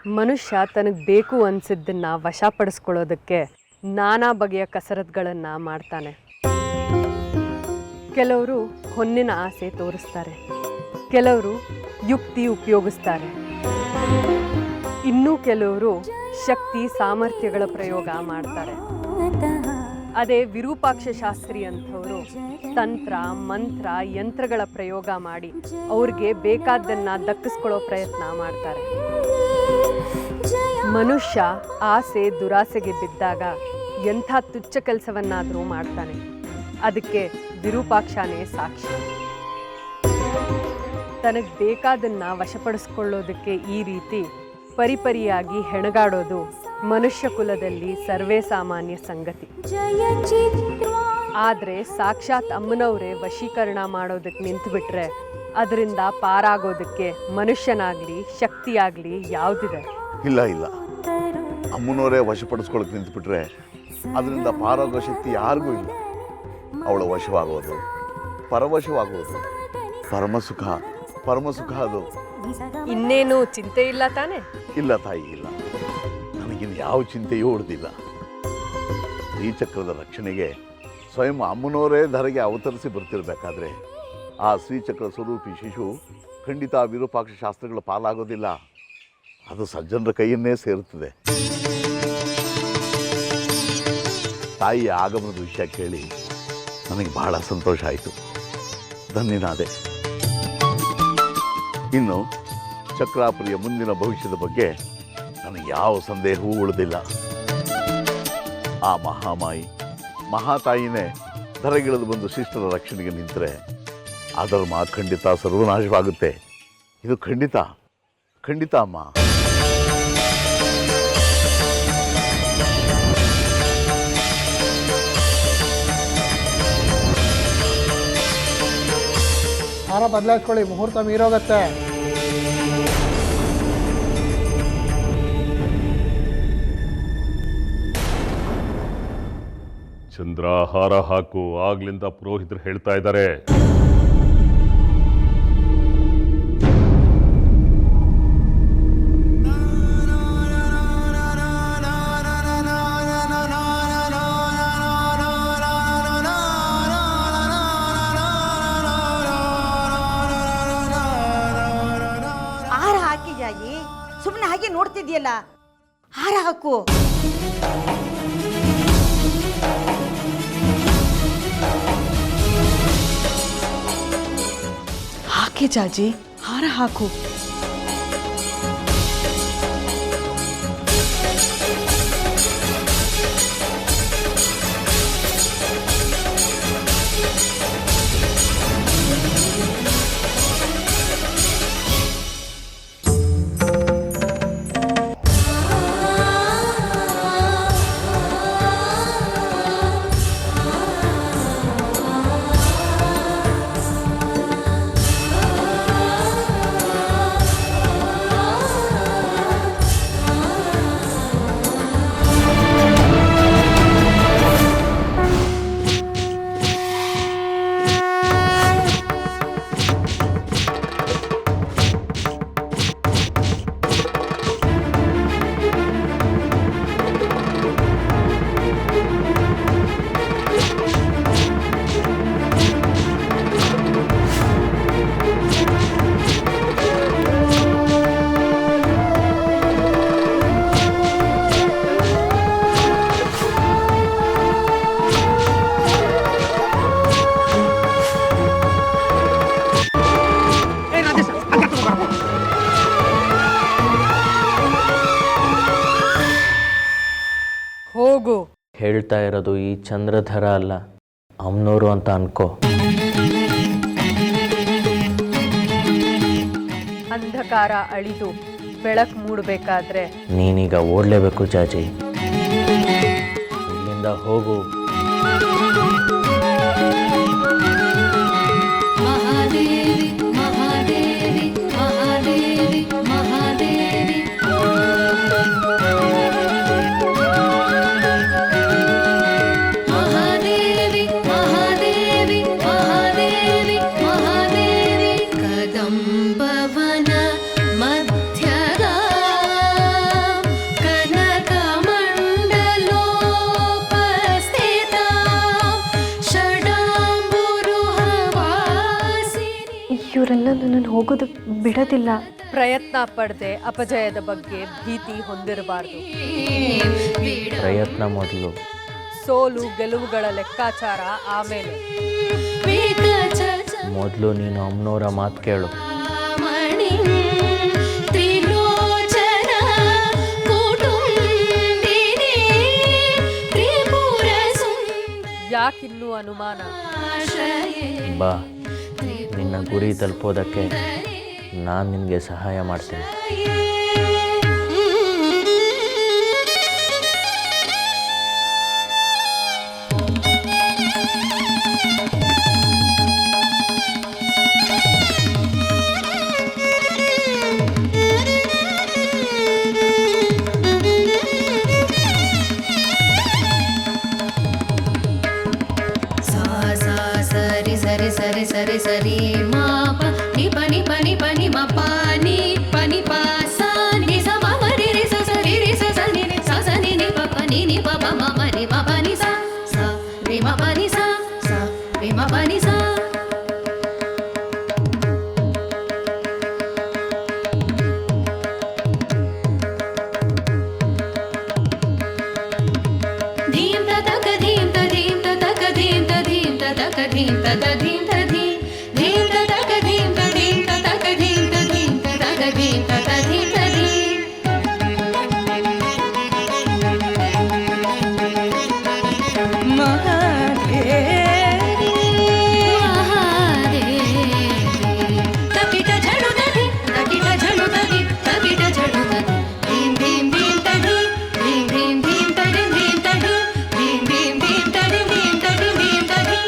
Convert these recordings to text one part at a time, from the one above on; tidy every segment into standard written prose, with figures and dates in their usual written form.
ಮನುಷ್ಯ ತನಗೆ ಬೇಕು ಅನಿಸಿದ್ದನ್ನು ವಶಪಡಿಸ್ಕೊಳ್ಳೋದಕ್ಕೆ ನಾನಾ ಬಗೆಯ ಕಸರತ್ತುಗಳನ್ನು ಮಾಡ್ತಾನೆ. ಕೆಲವರು ಹೊನ್ನಿನ ಆಸೆ ತೋರಿಸ್ತಾರೆ, ಕೆಲವರು ಯುಕ್ತಿ ಉಪಯೋಗಿಸ್ತಾರೆ, ಇನ್ನೂ ಕೆಲವರು ಶಕ್ತಿ ಸಾಮರ್ಥ್ಯಗಳ ಪ್ರಯೋಗ ಮಾಡ್ತಾರೆ. ಅದೇ ವಿರೂಪಾಕ್ಷ ಶಾಸ್ತ್ರಿ ಅಂಥವರು ತಂತ್ರ ಮಂತ್ರ ಯಂತ್ರಗಳ ಪ್ರಯೋಗ ಮಾಡಿ ಅವ್ರಿಗೆ ಬೇಕಾದ್ದನ್ನು ದಕ್ಕಿಸ್ಕೊಳ್ಳೋ ಪ್ರಯತ್ನ ಮಾಡ್ತಾರೆ. ಮನುಷ್ಯ ಆಸೆ ದುರಾಸೆಗೆ ಬಿದ್ದಾಗ ಎಂಥ ತುಚ್ಛ ಕೆಲಸವನ್ನಾದರೂ ಮಾಡ್ತಾನೆ. ಅದಕ್ಕೆ ವಿರೂಪಾಕ್ಷನೇ ಸಾಕ್ಷಿ. ತನಗೆ ಬೇಕಾದನ್ನು ವಶಪಡಿಸ್ಕೊಳ್ಳೋದಕ್ಕೆ ಈ ರೀತಿ ಪರಿಪರಿಯಾಗಿ ಹೆಣಗಾಡೋದು ಮನುಷ್ಯ ಕುಲದಲ್ಲಿ ಸರ್ವೇ ಸಾಮಾನ್ಯ ಸಂಗತಿ. ಆದರೆ ಸಾಕ್ಷಾತ್ ಅಮ್ಮನವರೇ ವಶೀಕರಣ ಮಾಡೋದಕ್ಕೆ ನಿಂತುಬಿಟ್ರೆ ಅದರಿಂದ ಪಾರಾಗೋದಕ್ಕೆ ಮನುಷ್ಯನಾಗಲಿ ಶಕ್ತಿಯಾಗಲಿ ಯಾವುದಿದೆ? ಇಲ್ಲ ಇಲ್ಲ, ಅಮ್ಮನವರೇ ವಶಪಡಿಸ್ಕೊಳ್ಳೋಕೆ ನಿಂತುಬಿಟ್ರೆ ಅದರಿಂದ ಪಾರಾಗೋ ಶಕ್ತಿ ಯಾರಿಗೂ ಇಲ್ಲ. ಅವಳ ವಶವಾಗೋದು, ಪರವಶವಾಗೋದು ಪರಮಸುಖ ಅದು. ಇನ್ನೇನು ಚಿಂತೆ ಇಲ್ಲ ತಾನೆ? ಇಲ್ಲ ತಾಯಿ, ಇಲ್ಲ. ನನಗಿನ್ನು ಯಾವ ಚಿಂತೆಯೂ ಉಳಿದಿಲ್ಲ. ಶ್ರೀಚಕ್ರದ ರಕ್ಷಣೆಗೆ ಸ್ವಯಂ ಅಮ್ಮನವರೇ ಧರೆಗೆ ಅವತರಿಸಿ ಬರ್ತಿರ್ಬೇಕಾದ್ರೆ ಆ ಶ್ರೀಚಕ್ರ ಸ್ವರೂಪಿ ಶಿಶು ಖಂಡಿತ ವಿರೂಪಾಕ್ಷ ಶಾಸ್ತ್ರಗಳ ಪಾಲಾಗೋದಿಲ್ಲ. ಅದು ಸಜ್ಜನರ ಕೈಯನ್ನೇ ಸೇರುತ್ತದೆ. ತಾಯಿಯ ಆಗಮನದ ವಿಷಯ ಕೇಳಿ ನನಗೆ ಬಹಳ ಸಂತೋಷ ಆಯಿತು. ಧನ್ಯನಾದೆ. ಇನ್ನು ಚಕ್ರಾಪುರಿಯ ಮುಂದಿನ ಭವಿಷ್ಯದ ಬಗ್ಗೆ ನನಗೆ ಯಾವ ಸಂದೇಹವೂ ಉಳಿದಿಲ್ಲ. ಆ ಮಹಾತಾಯಿನೇ ಧರೆಗಿಳಿದು ಬಂದು ಶಿಷ್ಟರ ರಕ್ಷಣೆಗೆ ನಿಂತರೆ ಅಧರ್ಮ ಖಂಡಿತ ಸರ್ವನಾಶವಾಗುತ್ತೆ. ಇದು ಖಂಡಿತ ಅಮ್ಮ. ಹಾರ ಬದಲಾಯಿಸ್ಕೊಳ್ಳಿ, ಮುಹೂರ್ತ ಮೀರೋಗತ್ತೆ. ಚಂದ್ರ, ಹಾರ ಹಾಕು. ಆಗ್ಲಿಂದ ಪುರೋಹಿತರು ಹೇಳ್ತಾ ಇದ್ದಾರೆ. ಹಾರ ಹಾಕಿ ಜಾಯಿ, ಸುಮ್ಮನೆ ಹಾಗೆ ನೋಡ್ತಿದ್ಯಲ್ಲ, ಹಾರ ಹಾಕು. ಹಾಕಿ ಜಾಜಿ, ಹಾರ ಹಾಕು. ಹೋಗು. ಹೇಳ್ತಾ ಇರೋದು ಈ ಚಂದ್ರಧರ ಅಲ್ಲ, ಅಮ್ನೋರು ಅಂತ ಅನ್ಕೋ. ಅಂಧಕಾರ ಅಳಿದು ಬೆಳಕು ಮೂಡಬೇಕಾದ್ರೆ ನೀನೀಗ ಓಡಲೇಬೇಕು ಜಾಜಿ. ಇಲ್ಲಿಂದ ಹೋಗು. ಕದಂಬವನ ಮಧ್ಯದ ನನ್ನನ್ನು ಹೋಗೋದಕ್ಕೆ ಬಿಡೋದಿಲ್ಲ. ಪ್ರಯತ್ನ ಪಡದೆ ಅಪಜಯದ ಬಗ್ಗೆ ಭೀತಿ ಹೊಂದಿರಬಾರ್ದು. ಪ್ರಯತ್ನ ಮೊದಲು, ಸೋಲು ಗೆಲುವುಗಳ ಲೆಕ್ಕಾಚಾರ ಆಮೇಲೆ. ಮೊದಲು ನೀನು ಅಮ್ಮನವರ ಮಾತು ಕೇಳು. ಯಾಕಿನ್ನೂ ಅನುಮಾನ? ಬಾ, ನಿನ್ನ ಗುರಿ ತಲುಪೋದಕ್ಕೆ ನಾನು ನಿನಗೆ ಸಹಾಯ ಮಾಡ್ತೀನಿ. ಸರಿ ಸರಿ ಮಾ ಪ ನಿ ಪ ನಿ ಪ ನಿ ಪ ನಿ ಮ ಪ ನಿ ಪ ನಿ ಪ ಸ ನಿ ಸ ಮ ಮ ರಿ ರಿ ಸ ಸ ರಿ ರಿ ಸ ಸ ನಿ ನಿ ಸ ಸ ನಿ ನಿ ಪ ಪ ನಿ ನಿ ಪ ಪ ಮ ಮ ರಿ ಮ ಪ ನಿ ಸ ಸ ರಿ ಮ ಪ ನಿ ಸ ಸ ರಿ ಮ ಪ ನಿ ಸ. ಧೀಂ ತ ತಕ ಧೀಂ ತ ಧೀಂ ತ ತಕ ಧೀಂ ತ ಧೀಂ ತ ತಕ ಧೀಂ ತ ತ ಧೀಂ ತ ಧೀಂ ಧೀಂ ತ ತಕ ಧೀಂ ತ ಧೀಂ ತ ತಕ ಧೀಂ ತ ಧೀಂ ತ ತಕ ಧೀಂ ತ ತ ಧೀಂ ತ ಧೀಂ. ತಕಿಟ ಝಡು ತದಿ ತಕಿಟ ಝಡು ತದಿ ತಕಿಟ ಝಡು ತದಿ ಧೀಂ ಧೀಂ ಧೀಂ ತದಿ ಧೀಂ ಧೀಂ ಧೀಂ ತದಿ ಧೀಂ ತದಿ ಧೀಂ ಧೀಂ ಧೀಂ ತದಿ ಧೀಂ ತದಿ ಧೀಂ ತದಿ.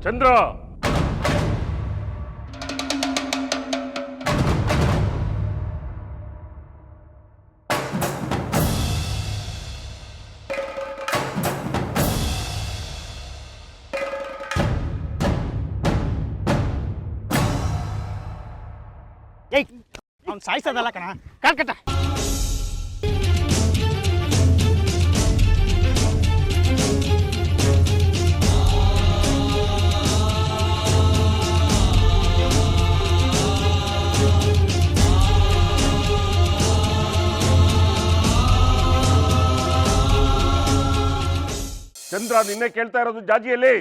ಚಂದ್ರ, ಏಯ್ ಅವ್ನು ಸಾಯಿಸೋದಲ್ಲ ಕಣ, ಕಾಲ್ಕಟ್ಟ. ಚಂದ್ರ ನಿನ್ನೆ ಕೇಳ್ತಾ ಇರೋದು ಜಾಜಿಯಲ್ಲಿ.